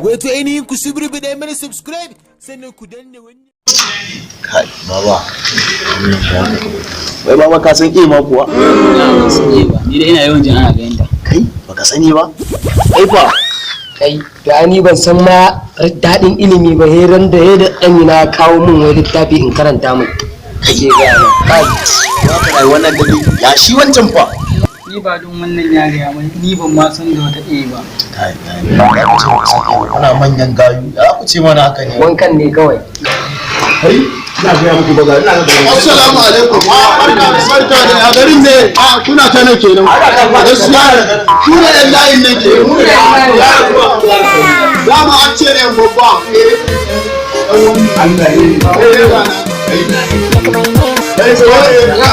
wato ainihin ku subrubida mana subscribe sannan ku danna wannan. Kai baba, wai baba ka san ma kuwa? Ina san ba, ni da ina yawan jin ana ganin ta. Kai baka sani ba? Kai fa kai da ni ban san ma daɗin ilimi ba heran da ya da Amina kawo min wani littafi in karanta min kake ga kai ya fara wannan dabi ya shi wancan fa. Ni ba don wannan yariya mai ni ban ma san da wata ɗaya ba. Kai ana manyan gayu ya ku ce mana haka ne. Wankan ne kawai. Kai ina ga muku ba ga ina ga. Assalamu alaikum. Barka da ya garin ne. Kuna ta nan kenan. Gaskiya kuna yan layin nan ke. Dama an ce ne babba. Allah ne.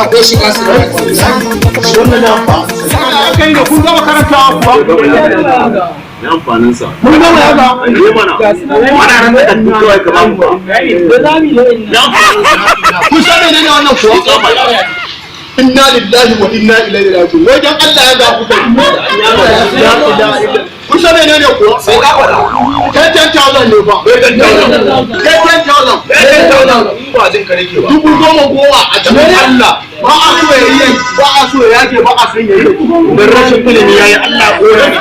Akwai shiga su da wannan fa. Kai da kun gama karantawa kuwa. Ya amfanin sa. Mun gama ya ga. Ne mana. Ana ran da ku kawai ka ba mu ba. Ku sabe ne wannan kuwa. Inna lillahi wa inna ilaihi raji'un. Wajen Allah ya ga ku kai. Ku sabe ne kuwa. Sai ka wada. Kai 10,000 ne fa. Kai 10,000. Kai 10,000. Ba jin ka nake ba. 10,000 a cikin Allah. Ba a so yayi ba a so yake ba a san yayi. Dan rashin ilimi yayi Allah gora ni.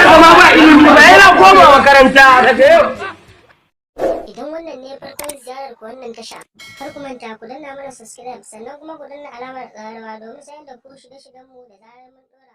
Kuma ba ilimi ba yana koma makaranta daga yau. Idan wannan ne farkon ziyarar ku wannan tasha, kar ku manta ku danna mana subscribe sannan kuma ku danna alamar ƙararrawa domin sanar da ku shirye-shiryenmu da zarar mun ɗora.